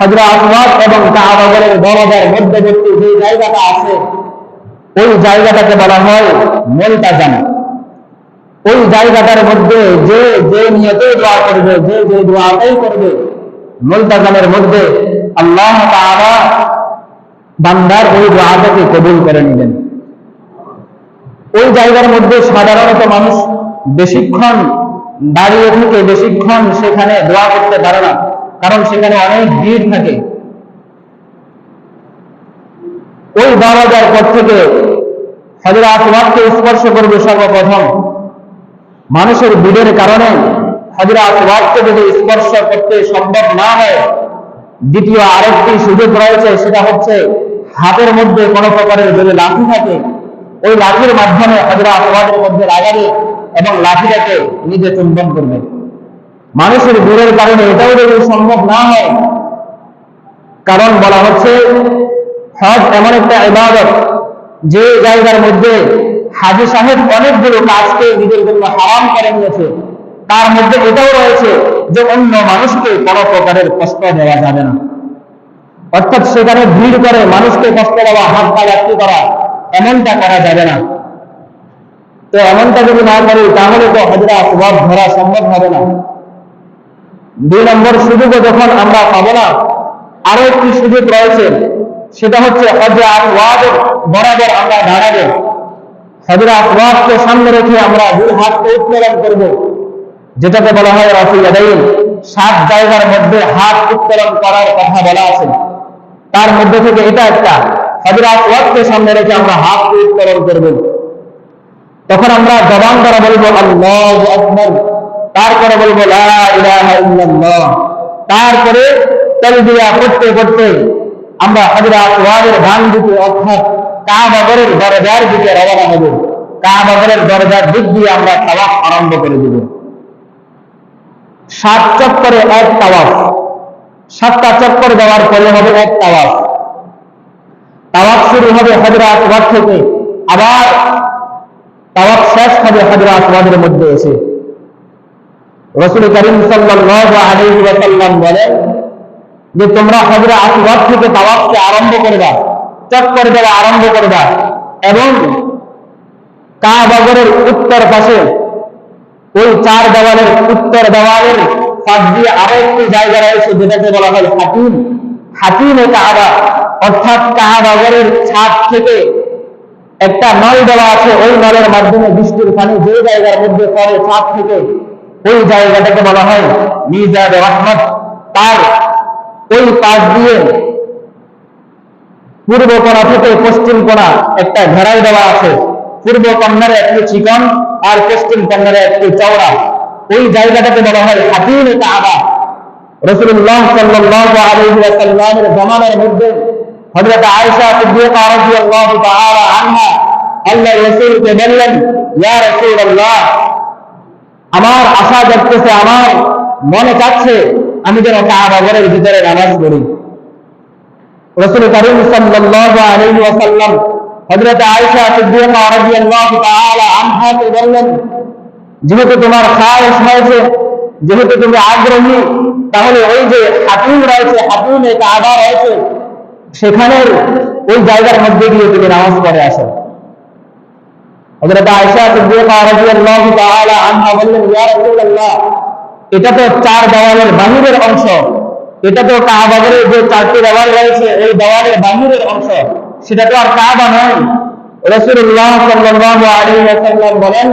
হযরত আসওয়াদ এবং কাবাগরের দরজার মধ্যবর্তী যে জায়গাটা আছে ওই জায়গাটাকে বলা হয় মুলতাজাম। ওই জায়গাটার মধ্যে যে যে নিয়তে দোয়া করবে, যে যে দোয়াটাই করবে, মুলতাজামের মধ্যে আল্লাহ তাআলা বান্দার ওই দোয়াটাকে কবুল করে নেবেন। ওই জায়গার মধ্যে সাধারণত মানুষ বেশিক্ষণ দাঁড়িয়ে থেকে বেশিক্ষণ সেখানে দোয়া করতে পারে না, কারণ সেখানে অনেক ভিড় থাকে। ওই দরজার পর থেকে হযরত আসওয়াদকে স্পর্শ করবে সর্বপ্রথম। মানুষের ভিড়ের কারণে হযরত আসওয়াদকে যদি স্পর্শ করতে সম্ভব না হয়, দ্বিতীয় আরেকটি সুযোগ রয়েছে, সেটা হচ্ছে হাতের মধ্যে কোনো প্রকারের যদি লাঠি থাকে, ওই লাঠির মাধ্যমে হযরত আসওয়াদের মধ্যে লাগাবে এবং লাঠিটাকে নিজে চুম্বন করবে। মানুষের ভিড়ের কারণে এটাও যদি সম্ভব না হয়, কারণ বলা হচ্ছে হজ এমন একটা ইবাদত যে জায়গার মধ্যে হাজী সাহেব অনেকগুলো কাজকে নিজের জন্য হারাম করে নিয়েছে, তার মধ্যে এটাও রয়েছে যে অন্য মানুষকে কোনো প্রকারের কষ্ট দেওয়া যাবে না। অর্থাৎ সেখানে ভিড় করে মানুষকে কষ্ট দেওয়া, হাত পা লাঠি করা, এমনটা করা যাবে না। তো এমনটা যদি না করি তাহলে তো হযরত আসওয়াদ ধরা সম্ভব হবে না। 2 নম্বর সুযোগও যখন আমরা পাবো না, আরো একটি সুযোগ রয়েছে, সেটা হচ্ছে হযরত আসওয়াদের বরাবর আমরা দাঁড়াবো। হযরত আসওয়াদকে সামনে রেখে আমরা 2 হাতকে উত্তোলন করব, যেটাকে বলা হয় রাফুল ইয়াদাইন। 7 জায়গার মধ্যে হাত উত্তোলন করার কথা বলা আছে, তার মধ্যে থেকে এটা একটা। হযরত আসওয়াদকে সামনে রেখে আমরা হাতকে উত্তোলন করব। তখন আমরা জবান দ্বারা বলবো আল্লাহু আকবার, তারপরে বলবো লা ইলাহা ইল্লাল্লাহ, তারপরে তালবিয়া করতে করতে আমরা হযরত আসওয়াদের ডান দিকে অর্থাৎ কাবাগরের দরজার দিকে রওনা হব। কাবাগরের দরজার দিক দিয়ে আমরা তাওয়াফ আরম্ভ করে দেব। 7 চক্করে এক তাওয়াফ, 7টা চক্কর দেওয়ার পরে হবে এক তাওয়াফ। তাওয়াফ শুরু হবে হযরত আসওয়াদ থেকে, আবার তাওয়াফ শেষ হবে হযরত আসওয়াদের মধ্যে এসে। রাসূল করিম সাল্লাল্লাহু আলাইহি ওয়াসাল্লাম বলেন যে তোমরা হযরত আসওয়াদ থেকে তাওয়াফকে আরম্ভ করবা, চক্কর দেওয়া আরম্ভ করবা, এবং কাবাগরের উত্তর পাশে ওই 4 দেওয়ালের উত্তর দেওয়ালের পাশ দিয়ে আরো একটি জায়গা রয়েছে, যেটাকে বলা হয় হাতিম। হাতিমে কাবা, অর্থাৎ কাবাগরের ছাদ থেকে একটা নল দেওয়া আছে, ওই নলের মাধ্যমে বৃষ্টির পানি যে জায়গার মধ্যে পড়ে ছাদ থেকে, ওই জায়গাটাকে বলা হয় মিজাদ রহমত। তার ওই পাশ দিয়ে পূর্ব কোণা থেকে পশ্চিম কোণা একটা ঘেরাই দেওয়া আছে। পূর্ব কর্নারে একটি চিকন আর পশ্চিম কর্নারে একটি চওড়া, ওই জায়গাটাকে বলা হয় হাতিমে কাবা। রাসূলুল্লাহ সাল্লাল্লাহু আলাইহি ওয়াসাল্লামের জামানার মধ্যে হযরত আয়েশা সিদ্দিকা রাদিয়াল্লাহু তাআলা আনহা আল্লাহর রাসূলকে বললেন, ইয়া রাসূলুল্লাহ, আমার আশা জাগতেছে, আমার মনে চাচ্ছে আমি যেন কাবাগরের ভিতরে নামাজ পড়ি। রাসূল করিম সাল্লাল্লাহু আলাইহি ওয়াসাল্লাম হযরত আয়েশা সিদ্দিকা রাদিয়াল্লাহু তাআলা আনহাকে বললেন, যেহেতু তোমার খায়েশ হয়েছে, যেহেতু তুমি আগ্রহী, তাহলে ওই যে হাতিম রয়েছে, হাতিমে কাবা রয়েছে, সেখানের ওই জায়গার মধ্যে গিয়ে তুমি নামাজ পড়ে আসো। হযরত আয়েশা সিদ্দিকা রাদিয়াল্লাহু তাআলা আনহা বললেন, ইয়া রাসূলুল্লাহ, এটা তো 4 দেওয়ালের বাহিরের অংশ, এটা তো কাবাগরের যে 4টি দেওয়াল রয়েছে এই দেওয়ালের বাহিরের অংশ, সেটা তো আর কাবা নয়। রাসূলুল্লাহ সাল্লাল্লাহু আলাইহি ওয়াসাল্লাম বলেন,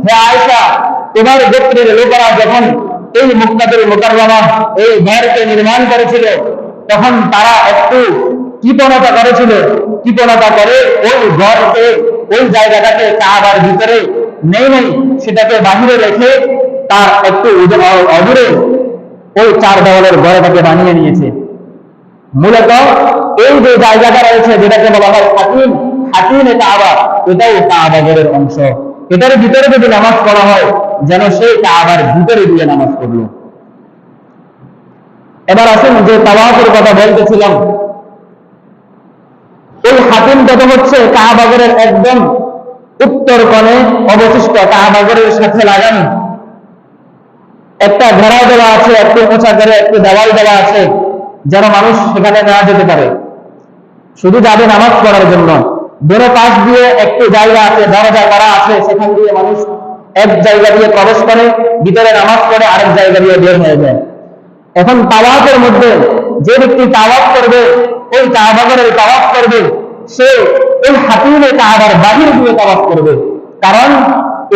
হে আয়েশা, তোমার গোত্রের লোকেরা যখন এই মক্কাতুল মুকাররমা এই ঘরকে নির্মাণ করেছিল, তখন তারা একটু কৃপণতা করেছিল, কৃপণতা করে ওই ঘরকে, ওই জায়গাটাকে কাবার ভিতরে নেই, সেটাকে বাহিরে রেখে তার একটু অদূরে ওই 4 দেওয়ালের ঘরটাকে বানিয়ে নিয়েছে। মূলত এই যে জায়গাটা রয়েছে, যেটাকে বলা হয় হাতিম, হাতিমে কাবা, এটাও কাবাগরের অংশ। এটার ভিতরে যদি নামাজ পড়া হয়, যেন সেই কাবার ভিতরে দিয়ে নামাজ পড়লো। এবার আসুন যে তাওয়াফের কথা বলতেছিলাম, এই হাতিমটা তো হচ্ছে কাবাগরের একদম উত্তর কোণে অবশিষ্ট, কাবাগরের সাথে লাগানো একটা ঘেরাও দেওয়া আছে, একটু উঁচা করে একটু দেওয়াল দেওয়া আছে। যেন মানুষ সেখানে না যেতে পারে, শুধু যাবে নামাজ পড়ার জন্য। দোনো পাশ দিয়ে একটু জায়গা আছে, দরজা করা আছে, সেখান দিয়ে মানুষ এক জায়গা দিয়ে প্রবেশ করে, ভিতরে নামাজ পড়ে, আরেক জায়গা দিয়ে বের হয়ে যায়। এখন তাওয়াফের মধ্যে যে ব্যক্তি তাওয়াফ করবে, ওই কাবাগরের তাওয়াফ করবে, সে এই হাতিমে কাবার বাহির দিয়ে তাওয়াফ করবে, কারণ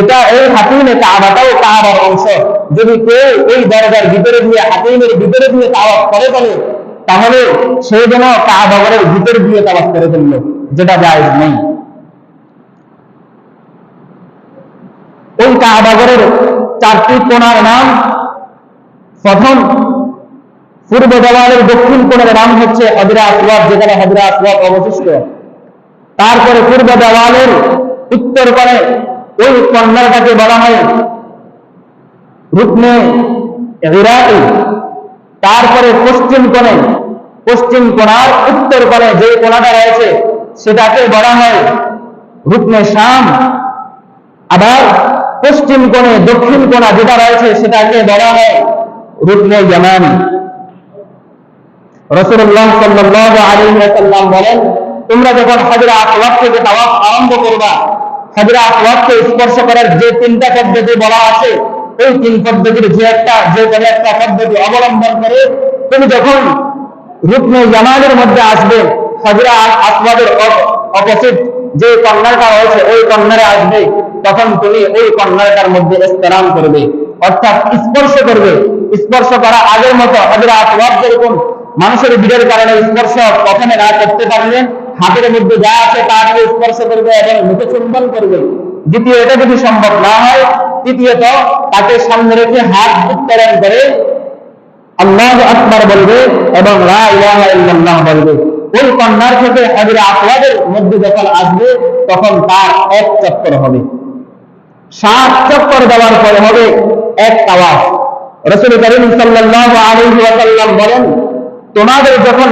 এটা এই হাতিমে কাবাটাও কাবার অংশ। যদি কেউ এই দরজার ভিতরে দিয়ে, হাতিমের ভিতরে দিয়ে তাওয়াফ করে ফেলে, তাহলে সে যেন কাবাগরের ভিতরে দিয়ে তাওয়াফ করে ফেলল, যেটা জায়েজ নেই। ওই কাবাগরের চারটি কোণার নাম, প্রথম পূর্ব দেওয়ালের দক্ষিণ কোণের নাম হচ্ছে হজরে আসওয়াদ, যেখানে হজরে আসওয়াদ অবশিষ্ট। তারপরে পূর্ব দেওয়ালের উত্তর কোণে ওই কর্নারটাকে বলা হয় রুকনে ইরাকি। তারপরে পশ্চিম কোণে, পশ্চিম কোণার উত্তর কোণে যে কোণাটা রয়েছে সেটাকে বলা হয় রুকনে শাম। আবার পশ্চিম কোণে দক্ষিণ কোণা যেটা রয়েছে সেটাকে বলা হয় রুকনে ইয়ামানি। রাসূলুল্লাহ সাল্লাল্লাহু আলাইহি ওয়াসাল্লাম বলেন, তোমরা যখন হজরে আসওয়াদ থেকে তাওয়াফ আরম্ভ করবা, হজরে আসওয়াদকে স্পর্শ করার যে তিনটা পদ্ধতি বলা আছে, এই তিন পদ্ধতির যে কোনো একটা পদ্ধতি অবলম্বন করে তুমি যখন রুকনে ইয়ামানের মধ্যে আসবে, হজরে আসওয়াদের অপোজিট যে কর্নারটা রয়েছে ওই কর্নারে আসবে, তখন তুমি ওই কর্নারটার মধ্যে ইস্তেলাম করবে, অর্থাৎ স্পর্শ করবে। স্পর্শ করা আগের মতো হজরে আসওয়াদ যেরকম মানুষের ভিড়ের কারণে স্পর্শ প্রথমে না করতে পারলেন, হাতের মধ্যে যা আছে তা দিয়ে স্পর্শ করবে এবং মুখে চুম্বন করবে। দ্বিতীয়, এটা যদি সম্ভব না হয়, তৃতীয়ত তাকে সামনে রেখে হাত উত্তোলন করে আল্লাহু আকবার বলবে এবং লা ইলাহা ইল্লাল্লাহ বলবে। ওই কর্নার থেকে হজরে আসওয়াদের মধ্যে যখন আসবে, তখন তার এক চক্কর হবে। 7 চক্কর দেওয়ার পরে হবে এক তাওয়াফ। রাসূল করিম সাল্লাল্লাহু আলাইহি ওয়াসাল্লাম বলেন, তোমাদের যখন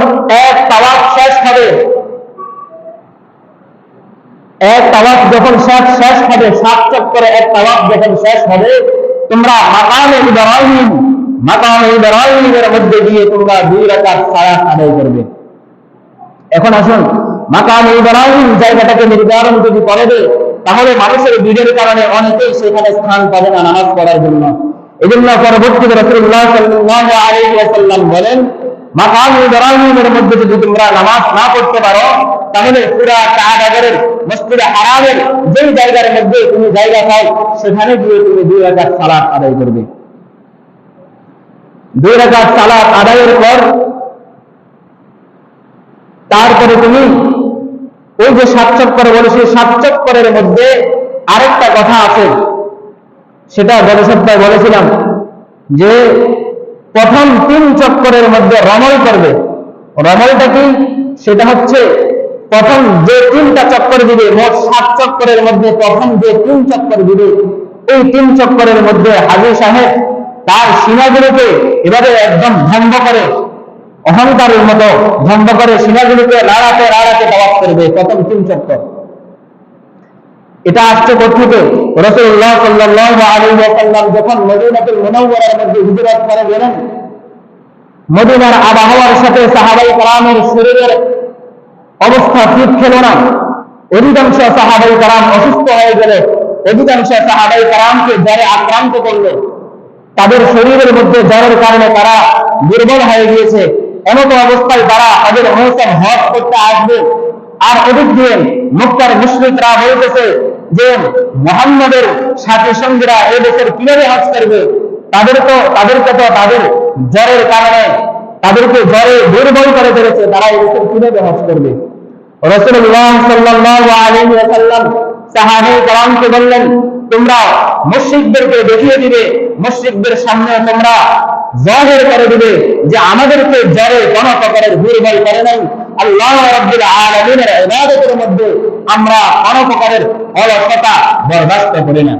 এক তাওয়াফ শেষ হবে, এক তাওয়াফ যখন শেষ হবে, 7 চক্করে এক তাওয়াফ যখন শেষ হবে, তোমরা মাকামে ইব্রাহিমের মধ্যে গিয়ে তোমরা 2 রাকাত সালাত আদায় করবে। এখন আসুন, মাকামে ইব্রাহিম জায়গাটাকে নির্ধারণ যদি করে দেয়, তাহলে মানুষের ভিড়ের কারণে অনেকেই সেখানে স্থান পাবে না নামাজ পড়ার জন্য। এজন্য পরবর্তীতে রাসূলুল্লাহ সাল্লাল্লাহু আলাইহি ওয়াসাল্লাম বলেন, মাকামে ইব্রাহিমের মধ্যে যদি তোমরা নামাজ না পড়তে পারো, তাহলে পুরা কাবাগরের মসজিদে হারামের যেই জায়গার মধ্যে তুমি জায়গা পাও, সেখানে গিয়ে তুমি 2 রাকাত সালাত আদায় করবে। 2 রাকাত সালাত আদায়ের পর তারপরে তুমি ওই যে 7 চক্কর বলেছি, 7 চক্করের মধ্যে আরেকটা কথা আছে, সেটা গত সপ্তাহে বলেছিলাম যে প্রথম 3 চক্করের মধ্যে রমল করবে। রমলটা কি? সেটা হচ্ছে প্রথম যে 3টা চক্কর দিবে, মোট 7 চক্করের মধ্যে প্রথম যে 3 চক্কর দিবে, এই 3 চক্করের মধ্যে হাজী সাহেব তার সীমাগুলোকে এভাবে একদম ভঙ্গ করে, অহংকারের মতো ভঙ্গ করে সীমাগুলোকে লাড়াতে লাড়াতে তাওয়াফ করবে প্রথম 3 চক্কর। এটা আসছে কোথেকে? রাসূলুল্লাহ সাল্লাল্লাহু আলাইহি ওয়াসাল্লাম যখন মদিনাতুল মুনাওয়ারার মধ্যে হিজরত করে গেলেন, মদিনার আবহাওয়ার সাথে সাহাবায়ে কেরামের শরীরের অবস্থা ঠিক ছিল না। অধিকাংশ সাহাবায়ে কেরাম অসুস্থ হয়ে গেল, অধিকাংশ সাহাবায়ে কেরামকে জ্বরে আক্রান্ত করলো, তাদের শরীরের মধ্যে জ্বরের কারণে তারা দুর্বল হয়ে গিয়েছে। এমন অবস্থায় তারা তাদের মৌসুম হজ করতে আসবে, আর ওদিক দিয়ে মক্কার মুশরিকরা বলতেছে যে মুহাম্মদের সাথী সঙ্গীরা এই দেশের কিভাবে হজ করবে, তাদেরকে তো তাদের জ্বরের কারণে তাদেরকে জ্বরে দুর্বল করে ফেলেছে, তারা এই দেশের কিভাবে হজ করবে। রাসূলুল্লাহ সাল্লাল্লাহু আলাইহি ওয়াসাল্লাম সাহাবায়ে কেরামকে বললেন, তোমরা মুশরিকদেরকে দেখিয়ে দিবে, মুশরিকদের সামনে তোমরা জাহির করে দিবে যে আমাদেরকে জ্বরে কোনো প্রকারের দুর্বল করে নাই, আল্লাহ রাব্বুল আলামিনের ইবাদতের মধ্যে আমরা কোনো প্রকারের অলসতা বরদাস্ত করি না।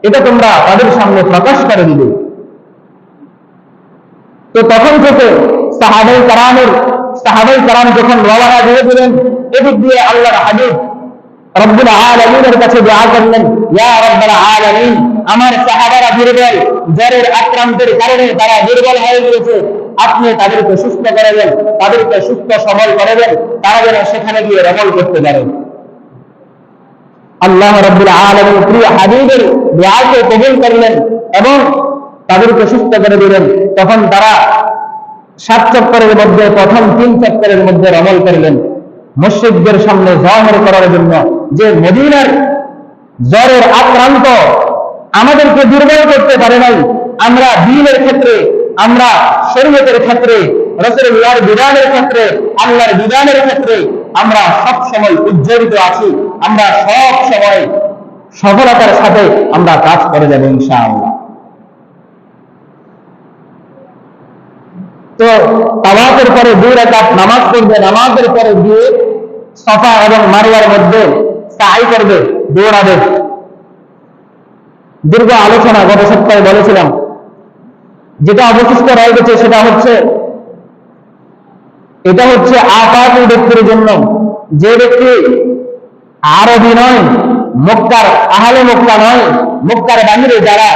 এটা তোমরা তাদের সামনে প্রকাশ করে দিবে। তো তখন থেকে সাহাবায়ে কেরাম যখন রওনা দিয়ে দিলেন, এদিক দিয়ে আল্লাহর হাবিব রব্বুল আলামিনের কাছে দোয়া করলেন, ইয়া রব্বুল আলামিন, আমার সাহাবারা দুর্বল, জ্বরের আক্রান্তের কারণে তারা দুর্বল হয়ে গিয়েছে, আপনি তাদেরকে সুস্থ করে দেন, তাদেরকে সুস্থ সবল করে দেন, তারা যেন সেখানে গিয়ে রমল করতে পারে। আল্লাহ রাব্বুল আলামিন প্রিয় হাবিবের দোয়াকে কবুল করলেন এবং তাদেরকে সুস্থ করে দিলেন। তখন তারা 7 চক্করের মধ্যে প্রথম 3 চক্করের মধ্যে রমল করলেন, মুশরিকদের সামনে জাহির করার জন্য যে মদিনার জ্বরের আক্রান্ত আমাদেরকে দুর্বল করতে পারে নাই। আমরা দ্বীনের ক্ষেত্রে, আমরা শরীয়তের ক্ষেত্রে, রাসূলুল্লাহর বিধানের ক্ষেত্রে, আল্লাহর বিধানের ক্ষেত্রে আমরা সব সময় উজ্জীবিত আছি। আমরা সব সময় সফলতার সাথে আমরা কাজ করে যাব ইনশাআল্লাহ। তো তাওয়াফের পরে 2 রাকাত নামাজ পড়বে, নামাজের পরে গিয়ে সাফা এবং মারওয়ার মধ্যে সাই করবে, দৌড়াবে। দীর্ঘ আলোচনা গত সপ্তাহে বলেছিলাম। যেটা অবশিষ্ট রয়ে গেছে সেটা হচ্ছে, এটা হচ্ছে আফাকি ব্যক্তির জন্য, যে ব্যক্তি আরবি নয়, মক্কার আহলে মক্কা নয়, মক্কার বাহিরে যারা,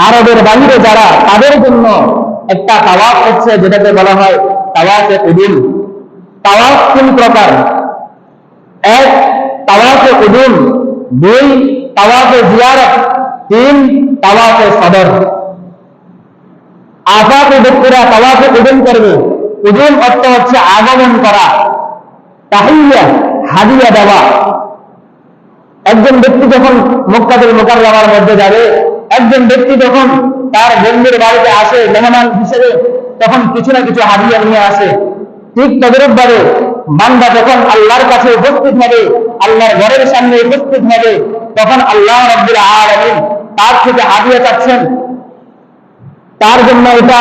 আরবের বাহিরে যারা, তাদের জন্য একটা তাওয়াফ হচ্ছে, যেটাকে বলা হয় তাওয়াফে কুদুম। তাওয়াফ 3 প্রকার। 1 তাওয়াফে কুদুম, 2 তাওয়াফে জিয়ারত, 3 তাওয়াফে সদর। আফাকি ব্যক্তিরা তাওয়াফে কুদুম করবে। কুদুম অর্থ হচ্ছে আগমন করা, তাহিয়া, হাদিয়া দেওয়া। একজন ব্যক্তি যখন মক্কাতুল মুকাররমার মধ্যে যাবে, একজন ব্যক্তি যখন তার বন্ধুর বাড়িতে আসে মেহমান হিসেবে, তখন কিছু না কিছু হাদিয়া নিয়ে আসে। ঠিক তদরূপভাবে বান্দা যখন আল্লাহর কাছে উপস্থিত হবে, আল্লাহর ঘরের সামনে উপস্থিত হবে, তখন আল্লাহ রাব্বুল আলামিন তার থেকে হাদিয়া চাচ্ছেন। তার জন্য এটা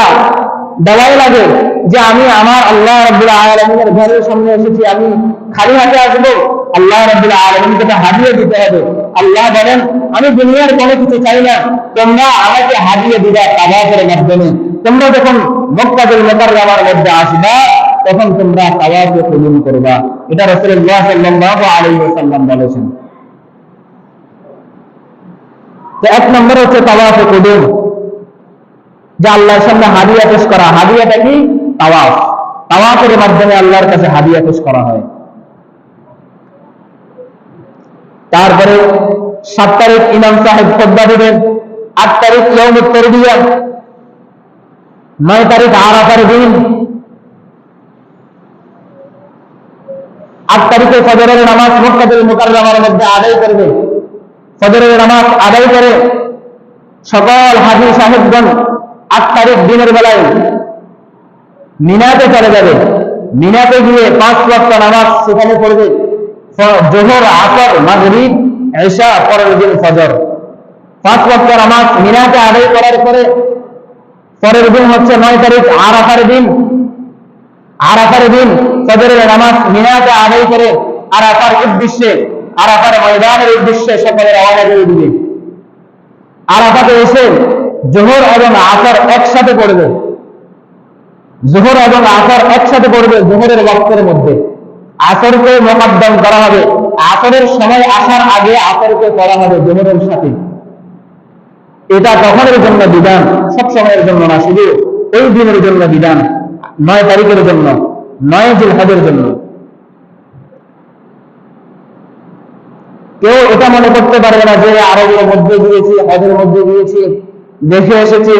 দেওয়াই লাগে যে আমি আমার আল্লাহ রাব্বুল আলামিনের ঘরের সামনে এসেছি, আমি খালি হাতে আসবো, আল্লাহ রাব্বুল আলামিনকে হাদিয়া দিতে হবে। আল্লাহ বলেন, আমি দুনিয়ার কোনো কিছু চাই না, তোমরা আমাকে হাদিয়া দিবা তাওয়াফের মাধ্যমে। তোমরা যখন মক্কাতুল মুকাররমার মধ্যে আসবা, তখন তোমরা তাওয়াফে কুদুম করবা। এটা রাসূলুল্লাহ সাল্লাল্লাহু আলাইহি ওয়াসাল্লাম বলেছেন। তো 1 নম্বর হচ্ছে তাওয়াফে কুদুম, যে আল্লাহর সামনে হাদিয়া পেশ করা। হাদিয়াটা কি? তাওয়াফ। তাওয়াফের মাধ্যমে আল্লাহর কাছে হাদিয়া পেশ করা হয়। তারপরে 7 তারিখ ইমাম সাহেব খুতবা দিবেন, 8 তারিখ ইয়াউমুত তারবিয়া, 9 তারিখ আরাফার দিন, 8 তারিখে ফজরের নামাজ মক্কাতুল মুকাররমার মধ্যে আদায় করবে। ফজরের নামাজ আদায় করে সকল হাজী সাহেবগণ 8 তারিখ দিনের বেলায় মিনাতে চলে যাবে। মিনাতে গিয়ে 5 ওয়াক্ত নামাজ সেখানে পড়বে, যোহর, আসর, মাগরিব, ইশা, পরের দিন ফজর। 5 ওয়াক্ত নামাজ মিনাতে আদায় করার পরে পরের দিন হচ্ছে 9 তারিখ আরাফার দিন। আরাফার দিন ফজরের নামাজ মিনাতে আদায় করে আরাফার উদ্দেশ্যে, আরাফার ময়দানের উদ্দেশ্যে সকলে রওনা দিয়ে দিবে। আরাফাতে এসে যোহর এবং আসর একসাথে পড়বে। যোহর এবং আসর একসাথে পড়বে যোহরের ওয়াক্তের মধ্যে। আসরকে মুকদ্দম করা হবে, আসরের সময় আসার আগে আসরকে পড়া হবে যোহরের সাথে। এটা তখনের জন্য বিধান, সব সময়ের জন্য না, শুধু ওই দিনের জন্য বিধান, 9 তারিখের জন্য, 9 জিলহজের জন্য। কেউ এটা মনে করতে পারবে না যে আরবের মধ্যে গিয়েছি, হজের মধ্যে গিয়েছি, দেখে এসেছি,